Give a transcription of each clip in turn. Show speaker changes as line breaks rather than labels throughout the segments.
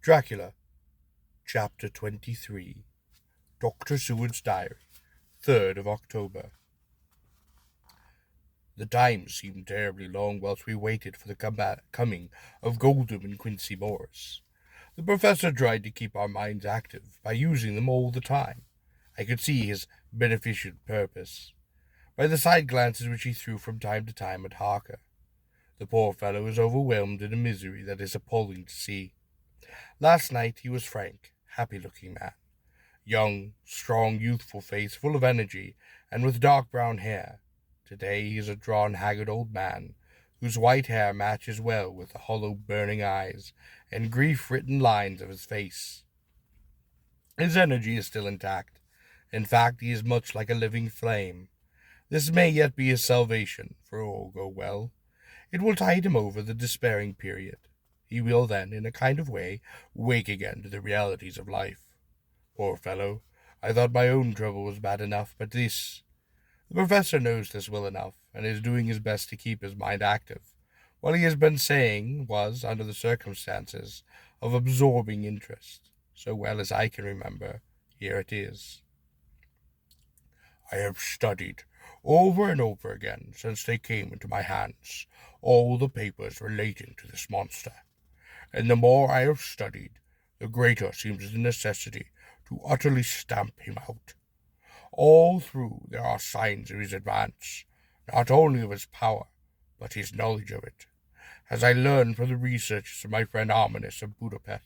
Dracula, Chapter 23, Dr. Seward's Diary, 3rd of October. The time seemed terribly long whilst we waited for the coming of Goldham and Quincy Morris. The professor tried to keep our minds active by using them all the time. I could see his beneficent purpose by the side glances which he threw from time to time at Harker. The poor fellow is overwhelmed in a misery that is appalling to see. Last night he was frank, happy-looking man. Young, strong, youthful face, full of energy, and with dark brown hair. Today he is a drawn, haggard old man, whose white hair matches well with the hollow, burning eyes and grief-written lines of his face. His energy is still intact. In fact, he is much like a living flame. This may yet be his salvation, for all go well. It will tide him over the despairing period. He will then, in a kind of way, wake again to the realities of life. Poor fellow, I thought my own trouble was bad enough, but this— The professor knows this well enough, and is doing his best to keep his mind active. What he has been saying was, under the circumstances, of absorbing interest. So well as I can remember, here it is. I have studied, over and over again, since they came into my hands, all the papers relating to this monster. And the more I have studied, the greater seems the necessity to utterly stamp him out. All through there are signs of his advance, not only of his power, but his knowledge of it, as I learned from the researches of my friend Arminus of Budapest.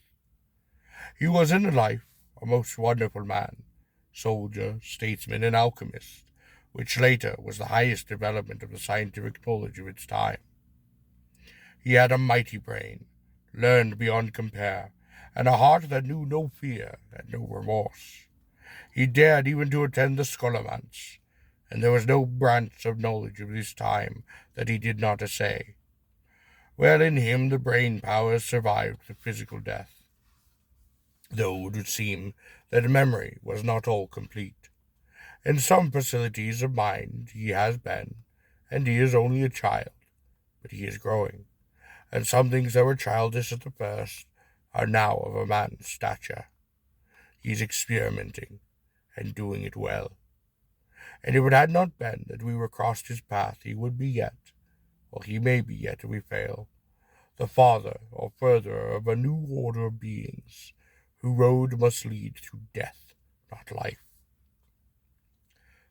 He was in life a most wonderful man, soldier, statesman, and alchemist, which later was the highest development of the scientific knowledge of its time. He had a mighty brain, learned beyond compare, and a heart that knew no fear and no remorse. He dared even to attend the Scholomance, and there was no branch of knowledge of his time that he did not essay. Well, in him the brain powers survived the physical death, though it would seem that memory was not all complete. In some facilities of mind he has been, and he is only a child, but he is growing, and some things that were childish at the first are now of a man's stature. He is experimenting, and doing it well. And if it had not been that we were crossed his path, he would be yet, or he may be yet if we fail, the father or furtherer of a new order of beings, whose road must lead to death, not life.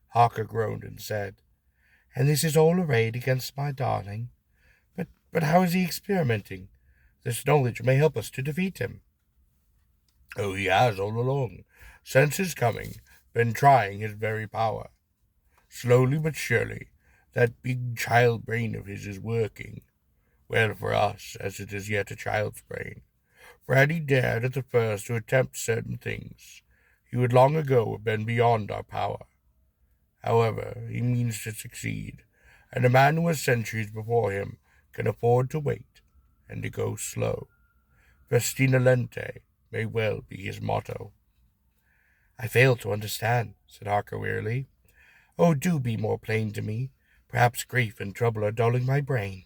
Harker groaned and said, "And this is all arrayed against my darling? But how is he experimenting? This knowledge may help us to defeat him." "Oh, he has all along, since his coming, been trying his very power. Slowly but surely, that big child brain of his is working. Well for us, as it is yet a child's brain. For had he dared at the first to attempt certain things, he would long ago have been beyond our power. However, he means to succeed, and a man who has centuries before him can afford to wait and to go slow. Festina lente may well be his motto." "I fail to understand," said Harker wearily. "Oh, do be more plain to me. Perhaps grief and trouble are dulling my brain."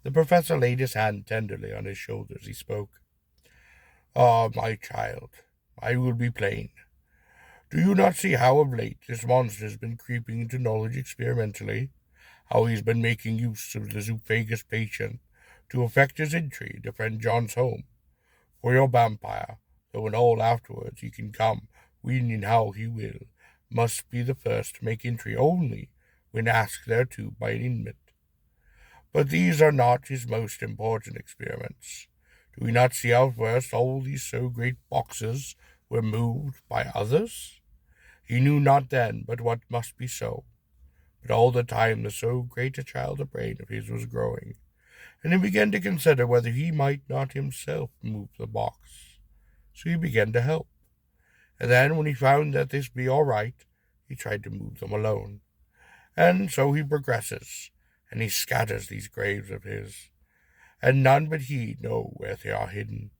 The professor laid his hand tenderly on his shoulder as he spoke. "Ah, my child, I will be plain. Do you not see how of late this monster has been creeping into knowledge experimentally? How he has been making use of the Zoophagous patient to effect his entry into friend John's home? For your vampire, though in all afterwards he can come when how he will, must be the first to make entry only when asked thereto by an inmate. But these are not his most important experiments. Do we not see how first all these so great boxes were moved by others? He knew not then but what must be so. But all the time the so great a child of brain of his was growing, and he began to consider whether he might not himself move the box. So he began to help. And then, when he found that this be all right, he tried to move them alone. And so he progresses, and he scatters these graves of his, and none but he know where they are hidden.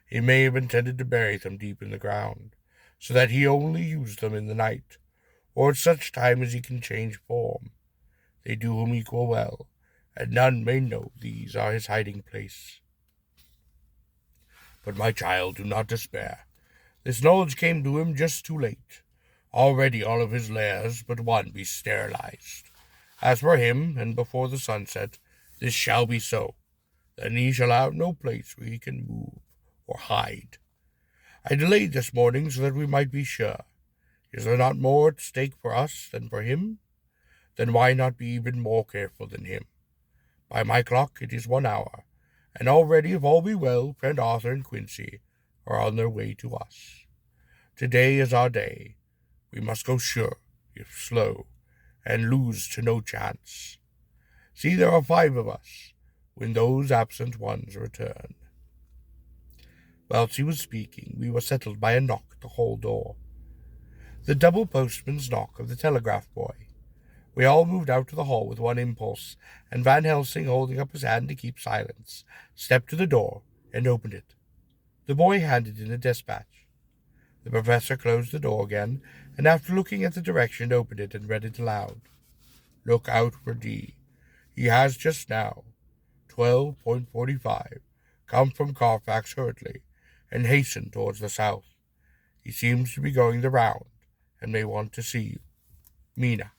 He may have intended to bury them deep in the ground, so that he only use them in the night, or at such time as he can change form. They do him equal well, and none may know these are his hiding place. But, my child, do not despair. This knowledge came to him just too late. Already all of his lairs but one be sterilized. As for him, and before the sunset, this shall be so. Then he shall have no place where he can move or hide. I delayed this morning so that we might be sure. Is there not more at stake for us than for him? Then why not be even more careful than him? By my clock it is 1 hour, and already, if all be well, friend Arthur and Quincy are on their way to us. Today is our day. We must go sure, if slow, and lose to no chance. See, there are 5 of us, when those absent ones return. Whilst he was speaking, we were settled by a knock at the hall door. The double postman's knock of the telegraph boy. We all moved out to the hall with one impulse, and Van Helsing, holding up his hand to keep silence, stepped to the door and opened it. The boy handed in a dispatch. The professor closed the door again, and after looking at the direction, opened it and read it aloud. Look out for D. He has just now, 12:45, come from Carfax hurriedly, and hastened towards the south. He seems to be going the round, and may want to see you. Mina.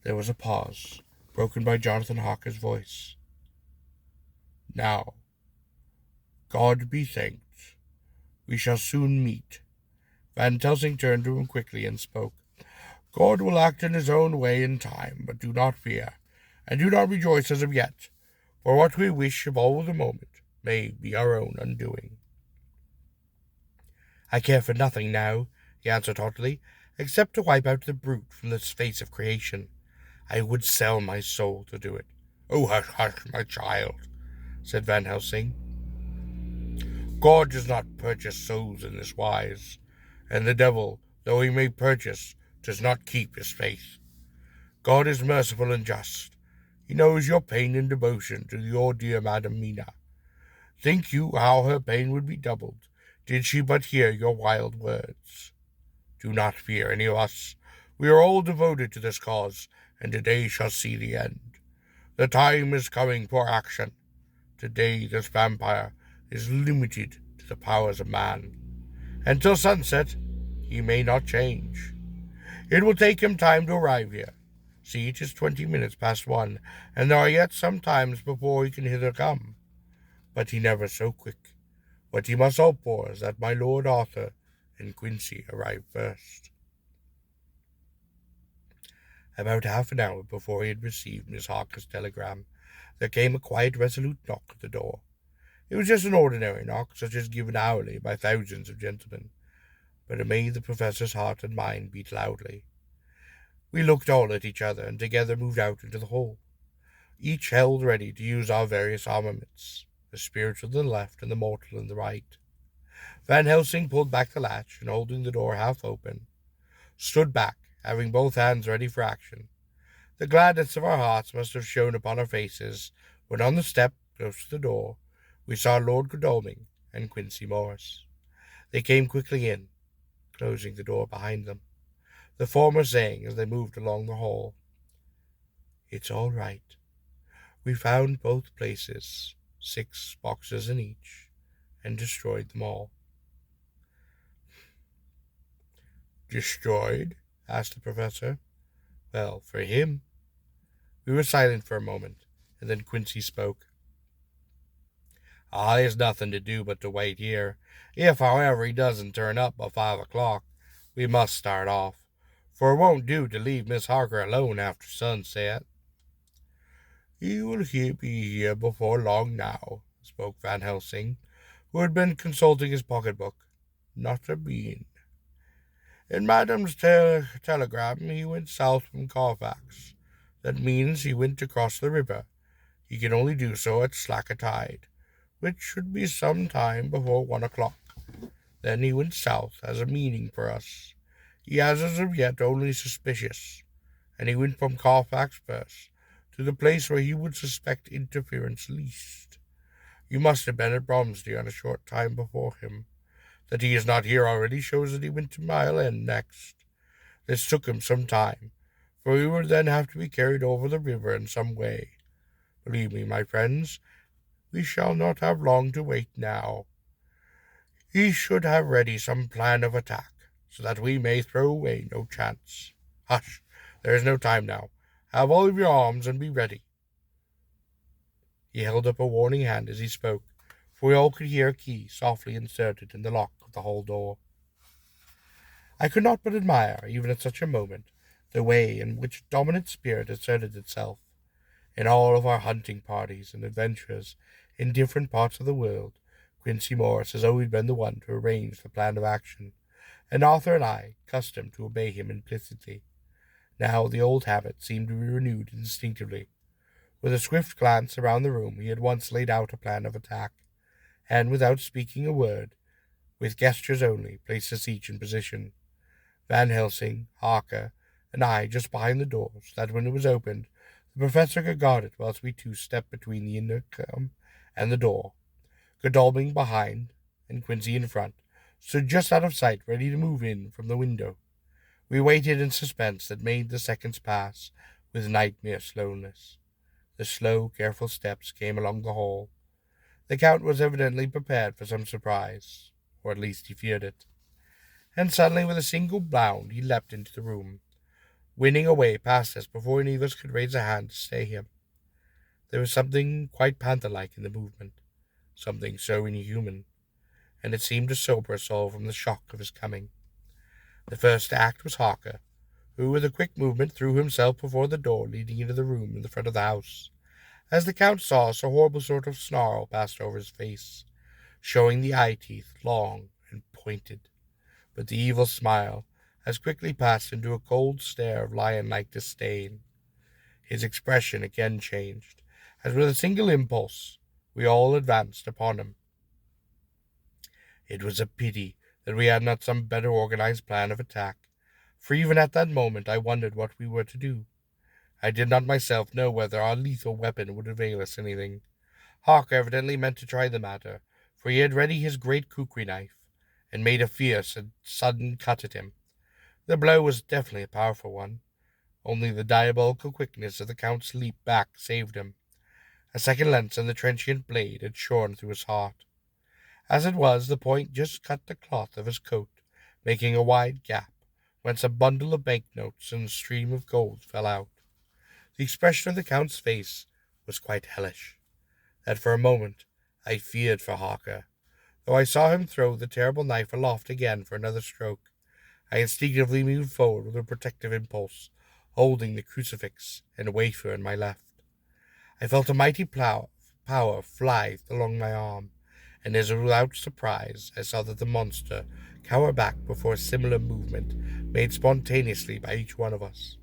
There was a pause, broken by Jonathan Harker's voice. Now, God be thanked. We shall soon meet. Van Helsing turned to him quickly and spoke. God will act in his own way in time, but do not fear, and do not rejoice as of yet, for what we wish of all the moment may be our own undoing. I care for nothing now, he answered haughtily, except to wipe out the brute from the face of creation. I would sell my soul to do it. Oh, hush, hush, my child, said Van Helsing. God does not purchase souls in this wise, and the devil, though he may purchase, does not keep his faith. God is merciful and just. He knows your pain and devotion to your dear Madam Mina. Think you how her pain would be doubled, did she but hear your wild words? Do not fear any of us. We are all devoted to this cause, and today shall see the end. The time is coming for action. Today this vampire is limited to the powers of man. Until sunset, he may not change. It will take him time to arrive here. See, it is 20 minutes past 1, and there are yet some times before he can hither come. But he never so quick. What he must hope for is that my Lord Arthur and Quincy arrive first. About half an hour before he had received Miss Harker's telegram, there came a quiet, resolute knock at the door. It was just an ordinary knock, such as given hourly by thousands of gentlemen, but it made the professor's heart and mind beat loudly. We looked all at each other, and together moved out into the hall. Each held ready to use our various armaments, the spiritual in the left and the mortal in the right. Van Helsing pulled back the latch, and holding the door half open, stood back, having both hands ready for action. The gladness of our hearts must have shone upon our faces, when on the step, close to the door, we saw Lord Godalming and Quincy Morris. They came quickly in, closing the door behind them, the former saying as they moved along the hall, "It's all right. We found both places, 6 boxes in each, and destroyed them all." "Destroyed?" asked the professor. "Well, for him." We were silent for a moment, and then Quincy spoke. There's nothing to do but to wait here. If, however, he doesn't turn up by 5 o'clock, we must start off, for it won't do to leave Miss Harker alone after sunset. "He will be here before long now," spoke Van Helsing, who had been consulting his pocketbook. "Not a bean. In Madam's telegram, he went south from Carfax. That means he went to cross the river. He can only do so at slack a tide, which should be some time before 1 o'clock. Then he went south as a meaning for us. He has as of yet only suspicious, and he went from Carfax first to the place where he would suspect interference least. You must have been at Bromsey on a short time before him. That he is not here already shows that he went to Mile End next. This took him some time, for he would then have to be carried over the river in some way. Believe me, my friends, We shall not have long to wait now. He should have ready some plan of attack, so that we may throw away no chance. Hush! There is no time now. Have all of your arms and be ready." He held up a warning hand as he spoke, for we all could hear a key softly inserted in the lock of the hall door. I could not but admire, even at such a moment, the way in which dominant spirit asserted itself. In all of our hunting parties and adventures in different parts of the world, Quincy Morris has always been the one to arrange the plan of action, and Arthur and I accustomed to obey him implicitly. Now the old habit seemed to be renewed instinctively. With a swift glance around the room, he at once laid out a plan of attack, and without speaking a word, with gestures only, placed us each in position. Van Helsing, Harker, and I just behind the door, so that when it was opened, the professor could guard it whilst we two stepped between the intercom and the door. Godalming behind, and Quincy in front, stood just out of sight, ready to move in from the window. We waited in suspense that made the seconds pass with nightmare slowness. The slow, careful steps came along the hall. The Count was evidently prepared for some surprise, or at least he feared it. And suddenly, with a single bound, he leapt into the room, winning a way past us before any of us could raise a hand to stay him. There was something quite panther-like in the movement, something so inhuman, and it seemed to sober us all from the shock of his coming. The first to act was Harker, who with a quick movement threw himself before the door leading into the room in the front of the house. As the Count saw us, a horrible sort of snarl passed over his face, showing the eye-teeth long and pointed. But the evil smile as quickly passed into a cold stare of lion-like disdain. His expression again changed, as with a single impulse we all advanced upon him. It was a pity that we had not some better organized plan of attack, for even at that moment I wondered what we were to do. I did not myself know whether our lethal weapon would avail us anything. Harker evidently meant to try the matter, for he had ready his great kukri knife, and made a fierce and sudden cut at him. The blow was definitely a powerful one. Only the diabolical quickness of the Count's leap back saved him. A second lance and the trenchant blade had shorn through his heart. As it was, the point just cut the cloth of his coat, making a wide gap, whence a bundle of banknotes and a stream of gold fell out. The expression of the Count's face was quite hellish, that for a moment I feared for Harker. Though I saw him throw the terrible knife aloft again for another stroke, I instinctively moved forward with a protective impulse, holding the crucifix and wafer in my left. I felt a mighty power fly along my arm, and as without surprise I saw that the monster cower back before a similar movement made spontaneously by each one of us.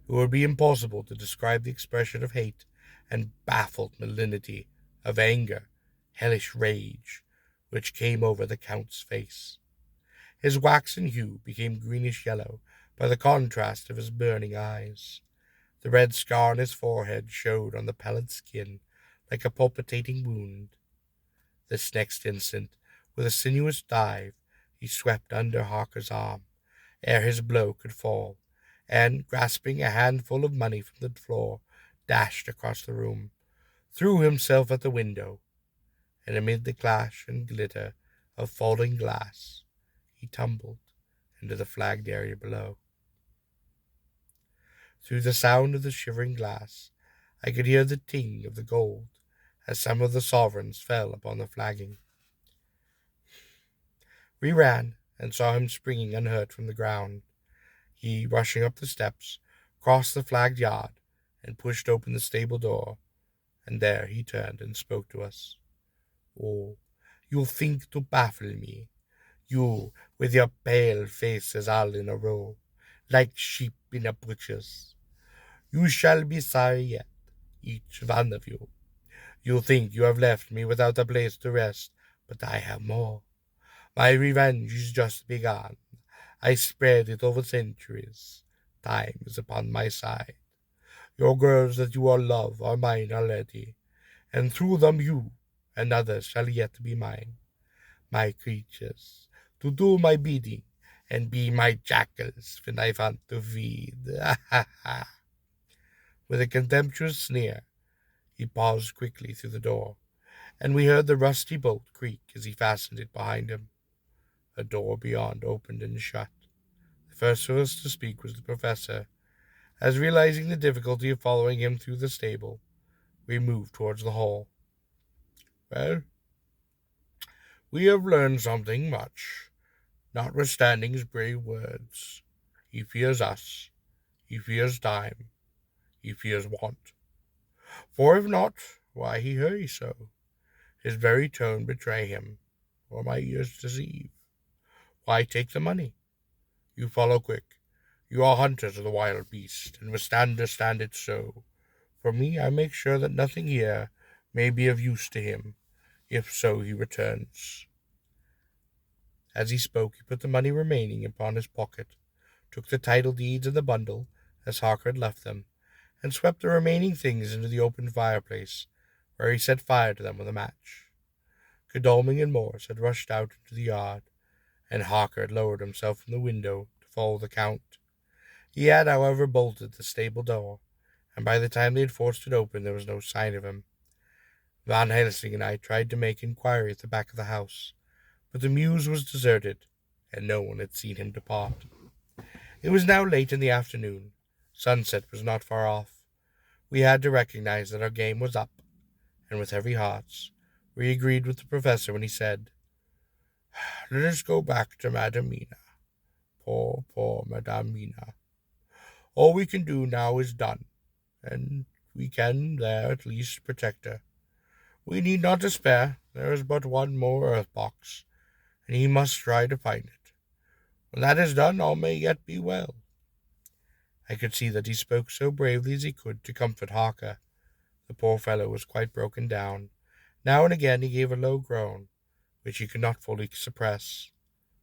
It would be impossible to describe the expression of hate and baffled malignity, of anger, hellish rage, which came over the Count's face. His waxen hue became greenish-yellow by the contrast of his burning eyes. The red scar on his forehead showed on the pallid skin like a palpitating wound. This next instant, with a sinuous dive, he swept under Harker's arm, ere his blow could fall, and, grasping a handful of money from the floor, dashed across the room, threw himself at the window, and amid the clash and glitter of falling glass, he tumbled into the flagged area below. Through the sound of the shivering glass, I could hear the ting of the gold as some of the sovereigns fell upon the flagging. We ran and saw him springing unhurt from the ground. He, rushing up the steps, crossed the flagged yard and pushed open the stable door, and there he turned and spoke to us. "Oh, you think to baffle me, you with your pale faces all in a row, like sheep in a butcher's. You shall be sorry yet, each one of you. You think you have left me without a place to rest, but I have more. My revenge is just begun. I spread it over centuries. Time is upon my side. Your girls that you all love are mine already, and through them you and others shall yet be mine. My creatures, to do my bidding and be my jackals when I want to feed." With a contemptuous sneer, he paused quickly through the door, and we heard the rusty bolt creak as he fastened it behind him. A door beyond opened and shut. The first of us to speak was the professor, as realizing the difficulty of following him through the stable, we moved towards the hall. Well, we have learned something much, notwithstanding his brave words. He fears us. He fears time. He fears want. For if not, why he hurries so? His very tone betray him, or my ears deceive. Why take the money? You follow quick. You are hunters of the wild beast, and must understand it so. For me, I make sure that nothing here may be of use to him, if so he returns. As he spoke, he put the money remaining upon his pocket, took the title deeds and the bundle, as Harker had left them, and swept the remaining things into the open fireplace, where he set fire to them with a match. Godalming and Morse had rushed out into the yard, and Harker had lowered himself from the window to follow the Count. He had, however, bolted the stable door, and by the time they had forced it open there was no sign of him. Van Helsing and I tried to make inquiry at the back of the house, but the mews was deserted, and no one had seen him depart. It was now late in the afternoon. Sunset was not far off. We had to recognize that our game was up, and with heavy hearts, we agreed with the professor when he said, "Let us go back to Madame Mina. Poor, poor Madame Mina. All we can do now is done, and we can there at least protect her. We need not despair. There is but one more earth box, and he must try to find it. When that is done, all may yet be well." I could see that he spoke so bravely as he could to comfort Harker. The poor fellow was quite broken down. Now and again he gave a low groan, which he could not fully suppress,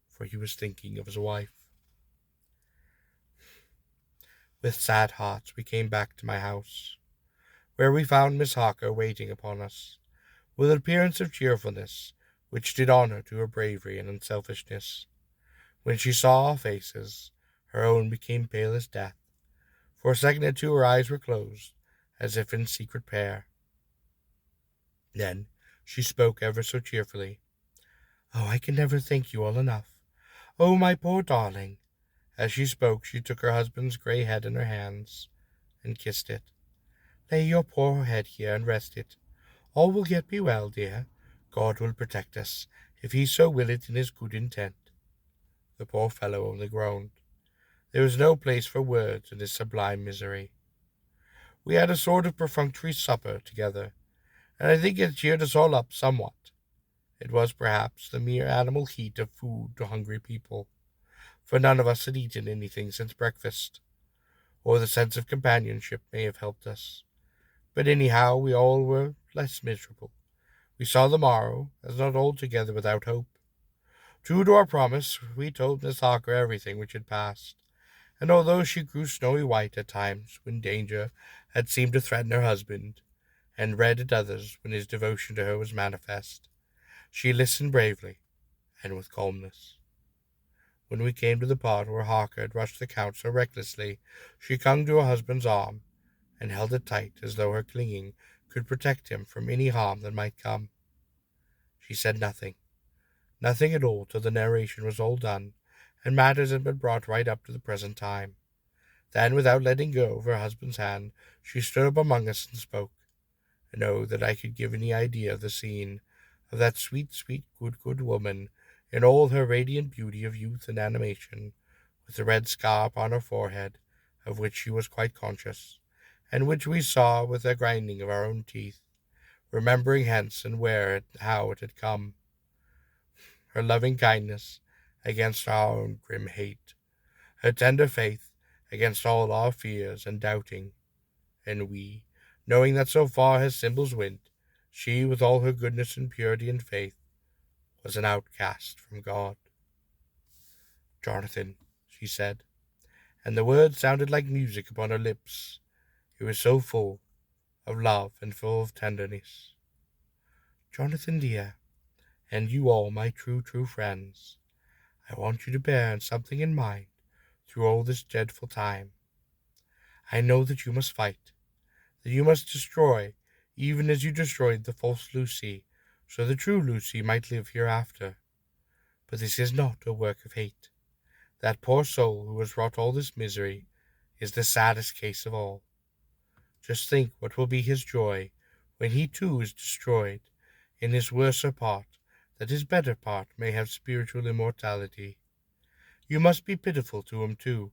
for he was thinking of his wife. With sad hearts we came back to my house, where we found Miss Harker waiting upon us, with an appearance of cheerfulness which did honour to her bravery and unselfishness. When she saw our faces, her own became pale as death. For a second or two her eyes were closed, as if in secret prayer. Then she spoke ever so cheerfully. "Oh, I can never thank you all enough. Oh, my poor darling." As she spoke, she took her husband's grey head in her hands and kissed it. "Lay your poor head here and rest it. All will yet be well, dear. God will protect us, if he so will it in his good intent." The poor fellow only groaned. There was no place for words in his sublime misery. We had a sort of perfunctory supper together, and I think it cheered us all up somewhat. It was, perhaps, the mere animal heat of food to hungry people, for none of us had eaten anything since breakfast, or the sense of companionship may have helped us. But anyhow, we all were less miserable. We saw the morrow as not altogether without hope. True to our promise, we told Miss Harker everything which had passed, and although she grew snowy white at times when danger had seemed to threaten her husband, and red at others when his devotion to her was manifest, she listened bravely and with calmness. When we came to the part where Harker had rushed the Count so recklessly, she clung to her husband's arm and held it tight as though her clinging could protect him from any harm that might come. She said nothing at all till the narration was all done, and matters had been brought right up to the present time. Then, without letting go of her husband's hand, she stood up among us and spoke. And oh, that I could give any idea of the scene, of that sweet, sweet, good woman, in all her radiant beauty of youth and animation, with the red scar upon her forehead, of which she was quite conscious, and which we saw with the grinding of our own teeth, remembering hence and where and how it had come. Her loving kindness against our own grim hate, her tender faith against all our fears and doubting, and we, knowing that so far as symbols went, she, with all her goodness and purity and faith, was an outcast from God. "Jonathan," she said, and the words sounded like music upon her lips. It was so full of love and full of tenderness. "Jonathan, dear, and you all, my true, true friends, I want you to bear something in mind through all this dreadful time. I know that you must fight, that you must destroy, even as you destroyed the false Lucy, so the true Lucy might live hereafter. But this is not a work of hate. That poor soul who has wrought all this misery is the saddest case of all. Just think what will be his joy when he too is destroyed in his worser part, that his better part may have spiritual immortality. You must be pitiful to him too,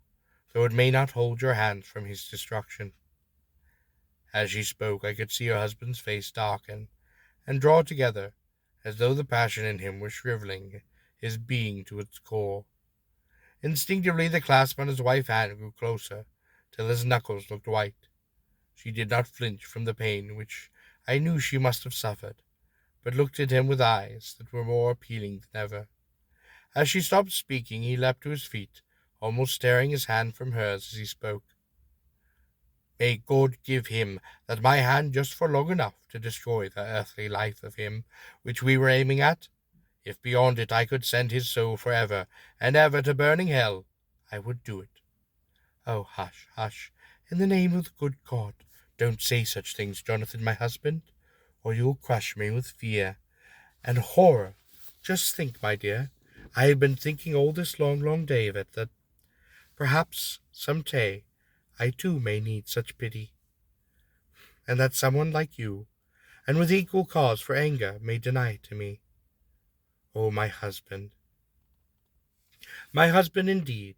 though it may not hold your hands from his destruction." As she spoke, I could see her husband's face darken and draw together, as though the passion in him were shriveling his being to its core. Instinctively the clasp on his wife's hand grew closer, till his knuckles looked white. She did not flinch from the pain which I knew she must have suffered, but looked at him with eyes that were more appealing than ever. As she stopped speaking, he leapt to his feet, almost tearing his hand from hers as he spoke. "May God give him that my hand just for long enough to destroy the earthly life of him which we were aiming at. If beyond it I could send his soul for ever and ever to burning hell, I would do it. Oh, hush, hush, in the name of the good God, don't say such things, Jonathan, my husband, or you'll crush me with fear and horror. Just think, my dear, I have been thinking all this long, long day of it, that perhaps some day I too may need such pity, and that someone like you, and with equal cause for anger, may deny it to me. Oh, my husband, indeed,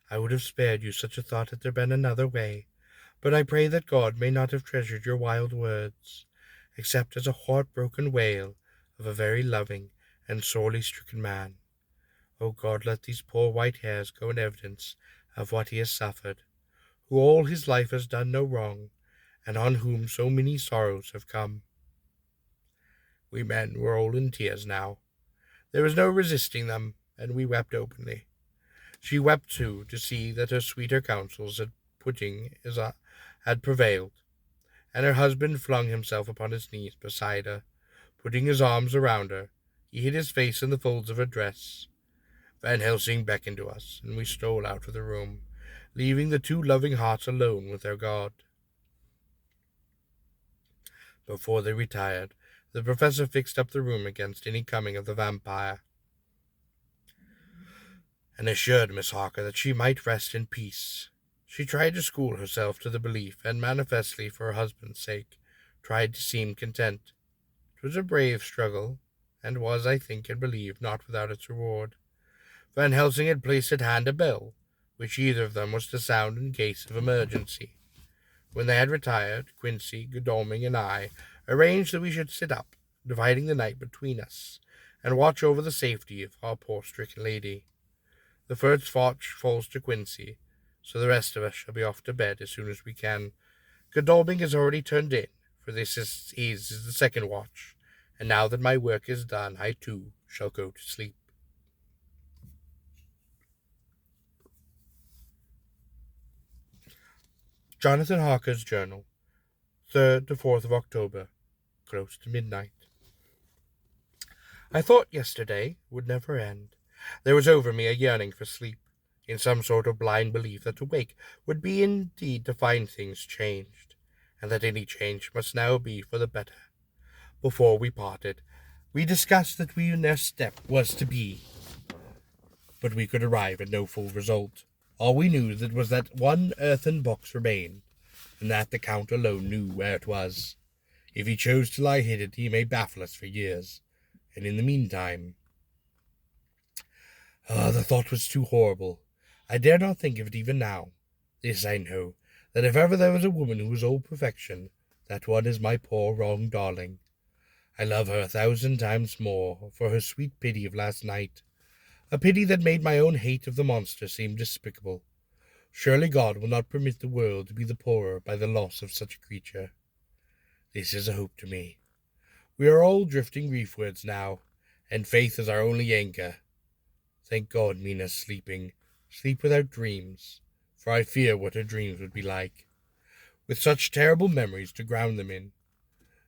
I would have spared you such a thought had there been another way, but I pray that God may not have treasured your wild words, except as a heart-broken wail of a very loving and sorely stricken man. O God, let these poor white hairs go in evidence of what he has suffered, who all his life has done no wrong, and on whom so many sorrows have come." We men were all in tears now. There was no resisting them, and we wept openly. She wept too, to see that her sweeter counsels had prevailed, and her husband flung himself upon his knees beside her. Putting his arms around her, he hid his face in the folds of her dress. Van Helsing beckoned to us, and we stole out of the room, leaving the two loving hearts alone with their God. Before they retired, the professor fixed up the room against any coming of the vampire, and assured Miss Harker that she might rest in peace. She tried to school herself to the belief, and manifestly for her husband's sake tried to seem content. It was a brave struggle, and was, I think and believe, not without its reward. Van Helsing had placed at hand a bell, which either of them was to sound in case of emergency. When they had retired, Quincy, Godalming, and I arranged that we should sit up, dividing the night between us, and watch over the safety of our poor stricken lady. The first watch falls to Quincy, so the rest of us shall be off to bed as soon as we can. Godalming has already turned in, for this is the second watch, and now that my work is done, I too shall go to sleep. Jonathan Harker's Journal, 3rd to 4th of October, close to midnight. I thought yesterday would never end. There was over me a yearning for sleep, in some sort of blind belief that to wake would be indeed to find things changed, and that any change must now be for the better. Before we parted, we discussed that our next step was to be, but we could arrive at no full result. All we knew was that one earthen box remained, and that the Count alone knew where it was. If he chose to lie hidden, he may baffle us for years, and in the meantime... the thought was too horrible. I dare not think of it even now. This I know, that if ever there was a woman who was all perfection, that one is my poor wrong darling. I love her 1,000 times more for her sweet pity of last night, a pity that made my own hate of the monster seem despicable. Surely God will not permit the world to be the poorer by the loss of such a creature. This is a hope to me. We are all drifting reefwards now, and faith is our only anchor. Thank God Mina's sleeping, sleep without dreams, for I fear what her dreams would be like, with such terrible memories to ground them in.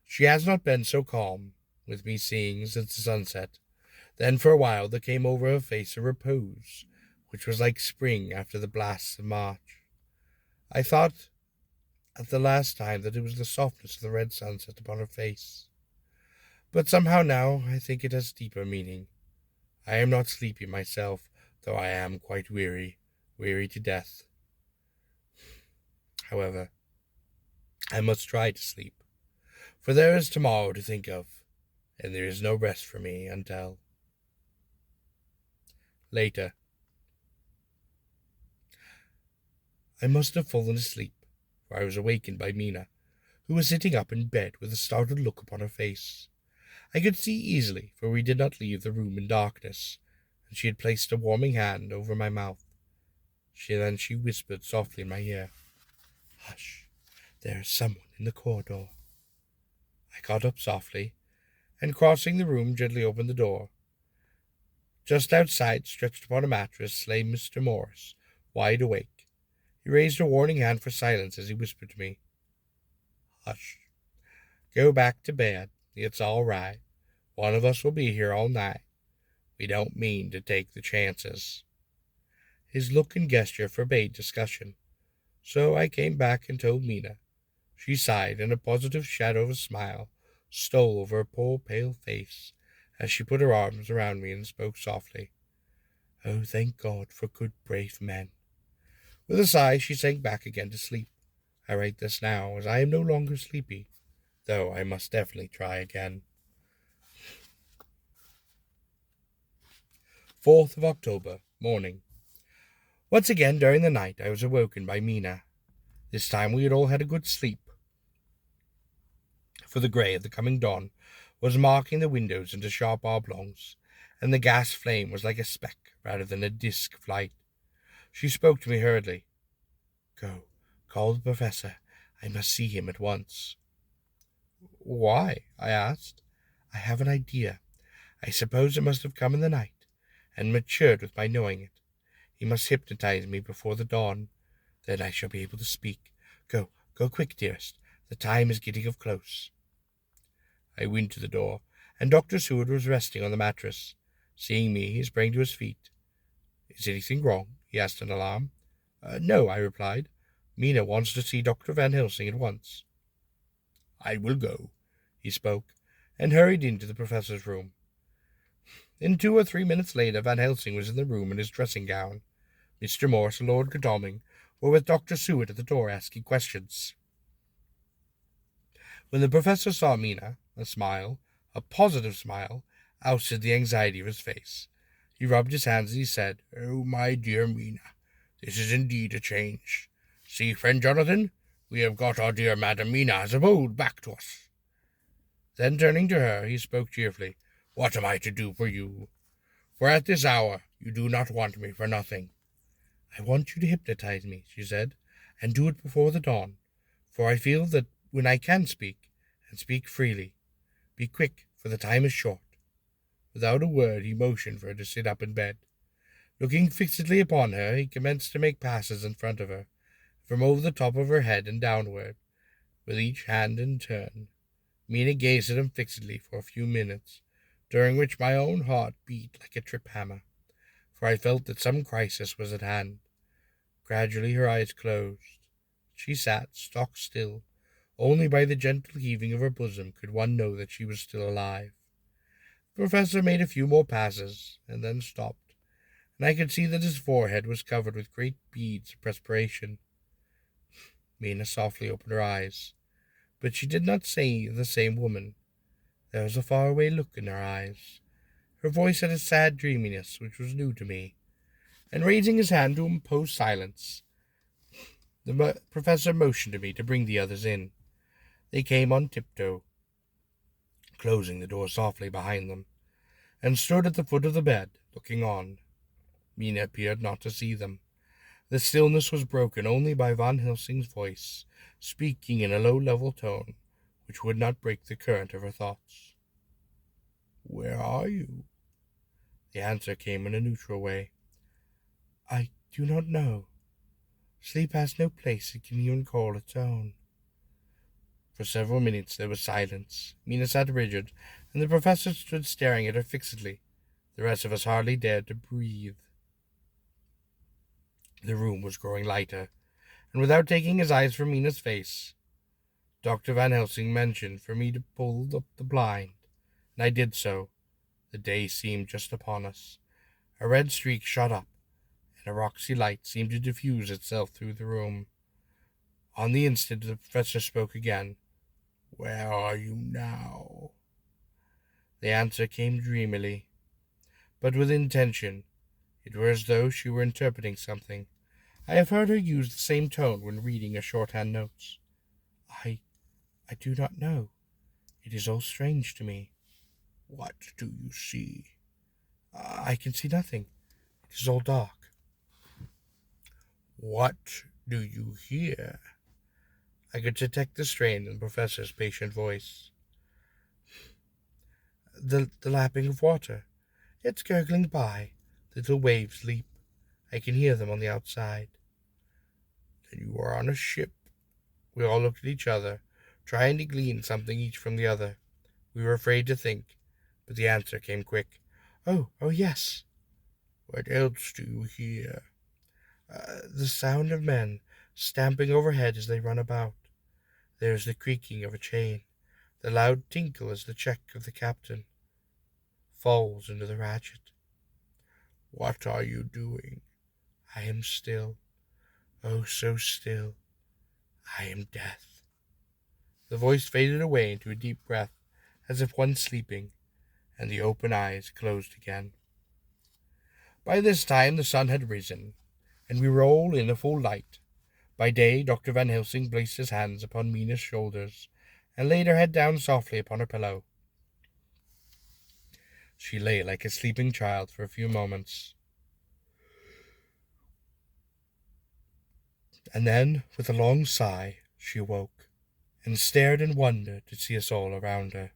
She has not been so calm, with me seeing since the sunset. Then for a while there came over her face a repose, which was like spring after the blasts of March. I thought at the last time that it was the softness of the red sunset upon her face. But somehow now I think it has deeper meaning. I am not sleepy myself, though I am quite weary, weary to death. However, I must try to sleep, for there is tomorrow to think of, and there is no rest for me until later. I must have fallen asleep, for I was awakened by Mina, who was sitting up in bed with a startled look upon her face. I could see easily, for we did not leave the room in darkness, and she had placed a warming hand over my mouth. She whispered softly in my ear, "Hush, there is someone in the corridor." I got up softly, and crossing the room gently opened the door. Just outside, stretched upon a mattress, lay Mr. Morris, wide awake. He raised a warning hand for silence as he whispered to me, "Hush. Go back to bed. It's all right. One of us will be here all night. We don't mean to take the chances." His look and gesture forbade discussion, so I came back and told Mina. She sighed, and a positive shadow of a smile stole over her poor pale face as she put her arms around me and spoke softly. "Oh, thank God for good, brave men." With a sigh, she sank back again to sleep. I write this now, as I am no longer sleepy, though I must definitely try again. 4th of October, morning. Once again during the night I was awoken by Mina. This time we had all had a good sleep, for the grey of the coming dawn was marking the windows into sharp oblongs, and the gas flame was like a speck rather than a disk of light. She spoke to me hurriedly. "Go, call the professor. I must see him at once." "Why?" I asked. "I have an idea. I suppose it must have come in the night, and matured with my knowing it. He must hypnotize me before the dawn. Then I shall be able to speak. Go quick, dearest. The time is getting close." I went to the door, and Dr. Seward was resting on the mattress. Seeing me, he sprang to his feet. "Is anything wrong?" he asked in alarm. "No," I replied. "Mina wants to see Dr. Van Helsing at once." "I will go," he spoke, and hurried into the professor's room. In 2 or 3 minutes later, Van Helsing was in the room in his dressing gown. Mr. Morse and Lord Godalming were with Dr. Seward at the door asking questions. When the professor saw Mina, a smile, a positive smile, ousted the anxiety of his face. He rubbed his hands as he said, "Oh, my dear Mina, this is indeed a change. See, friend Jonathan, we have got our dear Madam Mina's abode back to us." Then turning to her, he spoke cheerfully, "What am I to do for you? For at this hour you do not want me for nothing." "I want you to hypnotize me," she said, "and do it before the dawn, for I feel that when I can speak, and speak freely. Be quick, for the time is short." Without a word, he motioned for her to sit up in bed. Looking fixedly upon her, he commenced to make passes in front of her, from over the top of her head and downward, with each hand in turn. Mina gazed at him fixedly for a few minutes, during which my own heart beat like a trip hammer, for I felt that some crisis was at hand. Gradually her eyes closed. She sat stock still. Only by the gentle heaving of her bosom could one know that she was still alive. The professor made a few more passes, and then stopped, and I could see that his forehead was covered with great beads of perspiration. Mina softly opened her eyes, but she did not see the same woman. There was a faraway look in her eyes. Her voice had a sad dreaminess which was new to me, and raising his hand to impose silence, the professor motioned to me to bring the others in. They came on tiptoe, closing the door softly behind them, and stood at the foot of the bed, looking on. Mina appeared not to see them. The stillness was broken only by Van Helsing's voice, speaking in a low, level tone, which would not break the current of her thoughts. "Where are you?" The answer came in a neutral way. "I do not know. Sleep has no place it can even call its own." For several minutes there was silence. Mina sat rigid, and the professor stood staring at her fixedly. The rest of us hardly dared to breathe. The room was growing lighter, and without taking his eyes from Mina's face, Dr. Van Helsing motioned for me to pull up the blind, and I did so. The day seemed just upon us. A red streak shot up, and a roxy light seemed to diffuse itself through the room. On the instant, the professor spoke again. "Where are you now?" The answer came dreamily, but with intention. It were as though she were interpreting something. I have heard her use the same tone when reading her shorthand notes. I do not know. It is all strange to me." "What do you see?" "I can see nothing. It is all dark." "What do you hear?" I could detect the strain in the professor's patient voice. The lapping of water. It's gurgling by. Little waves leap. I can hear them on the outside. "Then you are on a ship." We all looked at each other, trying to glean something each from the other. We were afraid to think, but the answer came quick. Oh, yes." "What else do you hear?" The sound of men stamping overhead as they run about. There is the creaking of a chain, the loud tinkle as the check of the captain falls into the ratchet. "What are you doing?" I am still. Oh, so still. I am death. The voice faded away into a deep breath, as if one sleeping, and the open eyes closed again. By this time the sun had risen, and we were all in the full light. By day, Dr. Van Helsing placed his hands upon Mina's shoulders, and laid her head down softly upon her pillow. She lay like a sleeping child for a few moments, and then, with a long sigh, she awoke, and stared in wonder to see us all around her.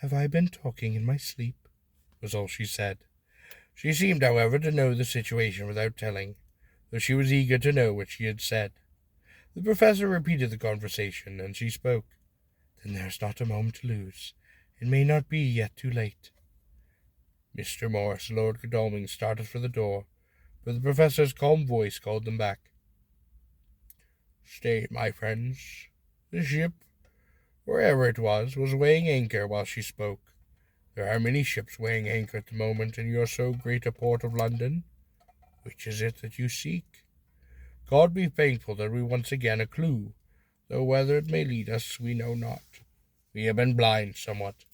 "Have I been talking in my sleep?" was all she said. She seemed, however, to know the situation without telling, though she was eager to know what she had said. The professor repeated the conversation, and she spoke. "Then there is not a moment to lose. It may not be yet too late." Mr. Morse and Lord Godalming started for the door, but the professor's calm voice called them back. "Stay, my friends. The ship, wherever it was weighing anchor while she spoke. There are many ships weighing anchor at the moment in your so great a port of London. Which is it that you seek? God be thankful that we once again a clue, though whether it may lead us we know not. We have been blind somewhat,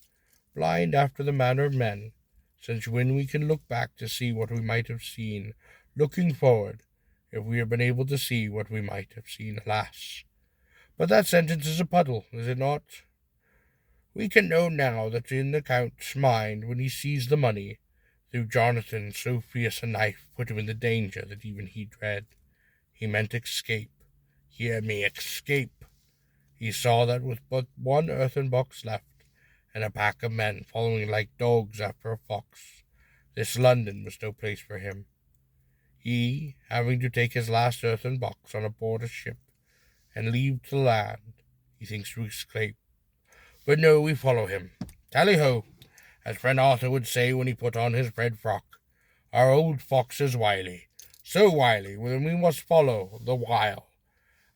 blind after the manner of men, since when we can look back to see what we might have seen, looking forward, if we have been able to see what we might have seen, alas. But that sentence is a puddle, is it not? We can know now that in the Count's mind, when he seized the money, through Jonathan so fierce a knife put him in the danger that even he dread. He meant escape. Hear me, escape. He saw that with but one earthen box left, and a pack of men following like dogs after a fox, this London was no place for him. He, having to take his last earthen box on board a ship, and leave to land, he thinks to escape. But no, we follow him. Tally-ho, as friend Arthur would say when he put on his red frock. Our old fox is wily, so wily that we must follow the while.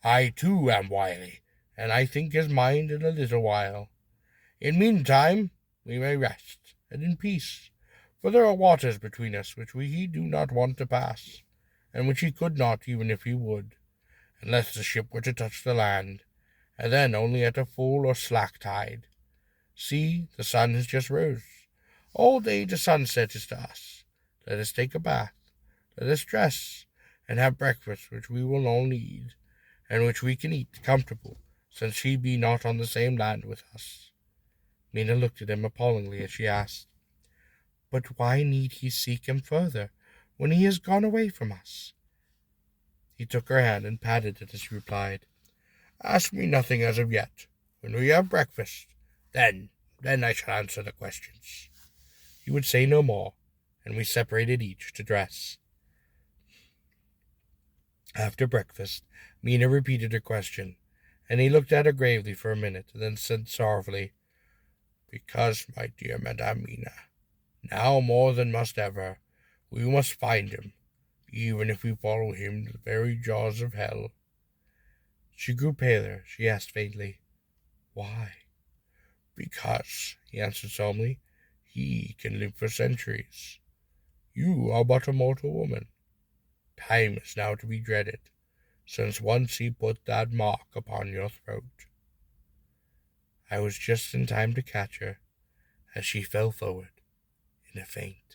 I, too, am wily, and I think his mind in a little while. In meantime, we may rest, and in peace, for there are waters between us which he do not want to pass, and which he could not even if he would, unless the ship were to touch the land, and then only at a full or slack tide. See, the sun has just rose. All day to sunset is to us. Let us take a bath, let us dress, and have breakfast which we will all need, and which we can eat comfortable, since she be not on the same land with us." Mina looked at him appallingly as she asked, "But why need he seek him further, when he has gone away from us?" He took her hand and patted it as she replied, "Ask me nothing as of yet. When we have breakfast, then I shall answer the questions." He would say no more, and we separated each to dress. After breakfast, Mina repeated her question, and he looked at her gravely for a minute, and then said sorrowfully, "Because, my dear Madame Mina, now more than must ever, we must find him, even if we follow him to the very jaws of hell." She grew paler. She asked faintly, "Why?" "Because he answered solemnly. He can live for centuries. You are but a mortal woman. Time is now to be dreaded, since once he put that mark upon your throat. I was just in time to catch her as she fell forward in a faint.